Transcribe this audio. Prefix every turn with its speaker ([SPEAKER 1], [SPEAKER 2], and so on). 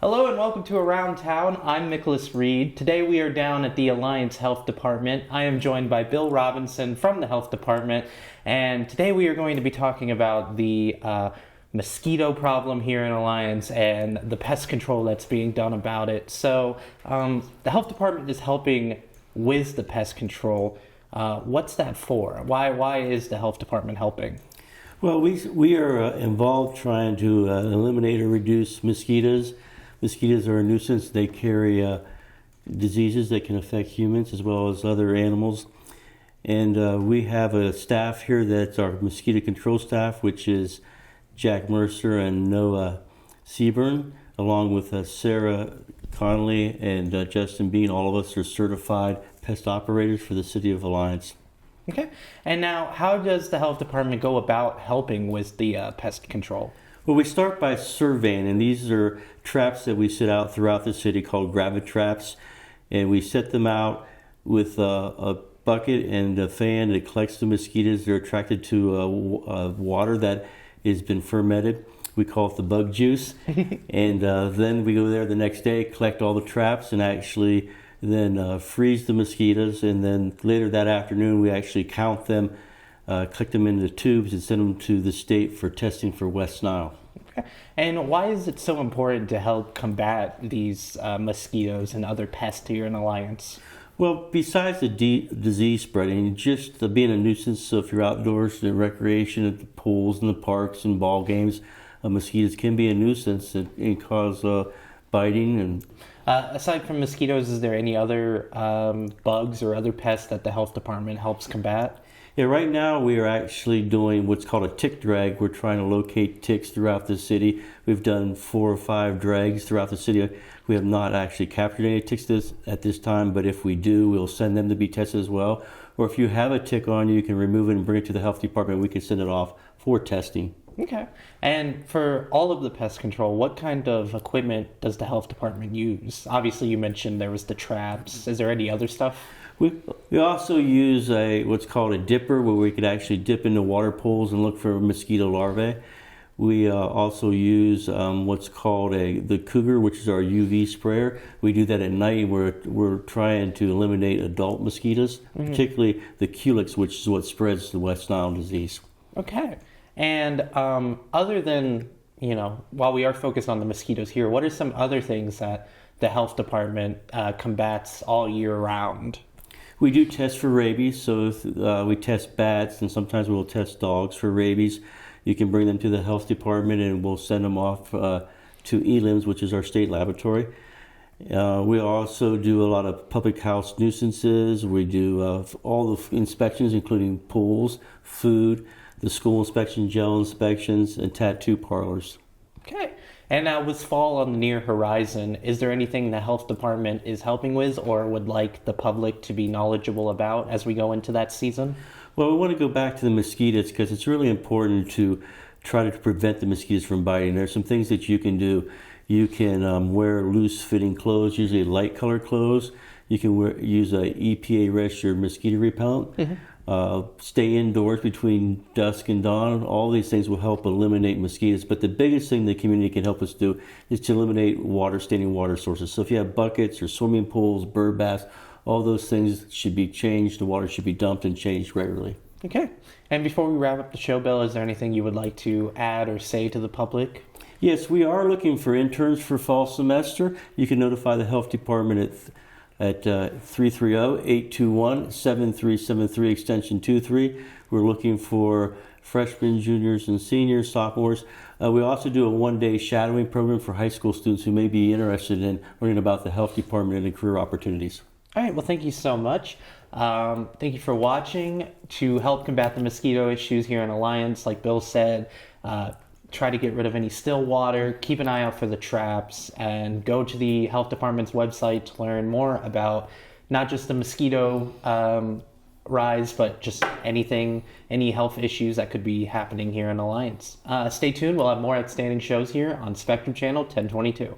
[SPEAKER 1] Hello and welcome to Around Town. I'm Micholas Reed. Today we are down at the Alliance Health Department. I am joined by Bill Robinson from the Health Department, and today we are going to be talking about the mosquito problem here in Alliance and the pest control that's being done about it. So the Health Department is helping with the pest control. What's that for? Why is the Health Department helping?
[SPEAKER 2] Well, we are involved trying to eliminate or reduce mosquitoes. Mosquitoes are a nuisance. They carry diseases that can affect humans as well as other animals. And we have a staff here that's our mosquito control staff, which is Jack Mercer and Noah Seaburn, along with Sarah Connolly and Justin Bean. All of us are certified pest operators for the City of Alliance.
[SPEAKER 1] Okay. And now, how does the Health Department go about helping with the pest control?
[SPEAKER 2] Well, we start by surveying, and these are traps that we set out throughout the city called gravity traps, and we set them out with a bucket and a fan that collects the mosquitoes. They're attracted to water that has been fermented. We call it the bug juice, and then we go there the next day, collect all the traps, and actually then freeze the mosquitoes, and then later that afternoon we actually count them, collect them into tubes, and send them to the state for testing for West Nile.
[SPEAKER 1] Okay. And why is it so important to help combat these mosquitoes and other pests here in Alliance?
[SPEAKER 2] Well, besides the disease spreading, just being a nuisance, so if you're outdoors in recreation at the pools and the parks and ball games, mosquitoes can be a nuisance and cause biting. And
[SPEAKER 1] aside from mosquitoes, is there any other bugs or other pests that the Health Department helps combat?
[SPEAKER 2] Yeah, right now we are actually doing what's called a tick drag. We're trying to locate ticks throughout the city. We've done 4 or 5 drags throughout the city. We have not actually captured any ticks at this time, but if we do, we'll send them to be tested as well. Or if you have a tick on you, you can remove it and bring it to the Health Department. We can send it off for testing.
[SPEAKER 1] Okay. And for all of the pest control, what kind of equipment does the Health Department use? Obviously, you mentioned there was the traps. Is there any other stuff?
[SPEAKER 2] We also use what's called a dipper, where we could actually dip into water pools and look for mosquito larvae. We also use what's called the Cougar, which is our UV sprayer. We do that at night. We're trying to eliminate adult mosquitoes, particularly the Culex, which is what spreads the West Nile disease.
[SPEAKER 1] Okay. And other than, while we are focused on the mosquitoes here, what are some other things that the Health Department combats all year round?
[SPEAKER 2] We do test for rabies, so we test bats, and sometimes we'll test dogs for rabies. You can bring them to the Health Department, and we'll send them off to ELIMS, which is our state laboratory. We also do a lot of public house nuisances. We do all the inspections, including pools, food, the school inspection, jail inspections, and tattoo parlors.
[SPEAKER 1] Okay. And now with fall on the near horizon, is there anything the Health Department is helping with or would like the public to be knowledgeable about as we go into that season?
[SPEAKER 2] Well, we want to go back to the mosquitoes because it's really important to try to prevent the mosquitoes from biting. There's some things that you can do. You can wear loose-fitting clothes, usually light-colored clothes. You can use a EPA registered mosquito repellent. Stay indoors between dusk and dawn. All these things will help eliminate mosquitoes. But the biggest thing the community can help us do is to eliminate standing water sources. So if you have buckets or swimming pools, bird baths, all those things should be changed. The water should be dumped and changed regularly.
[SPEAKER 1] Okay. And before we wrap up the show, Bill, is there anything you would like to add or say to the public?
[SPEAKER 2] Yes, we are looking for interns for fall semester. You can notify the Health Department at 330-821-7373, extension 23. We're looking for freshmen, juniors, and seniors, sophomores. We also do a one-day shadowing program for high school students who may be interested in learning about the Health Department and the career opportunities.
[SPEAKER 1] All right, well, thank you so much. Thank you for watching. To help combat the mosquito issues here in Alliance, like Bill said, try to get rid of any still water, keep an eye out for the traps, and go to the Health Department's website to learn more about not just the mosquito rise, but just any health issues that could be happening here in Alliance. Stay tuned. We'll have more outstanding shows here on Spectrum Channel 1022.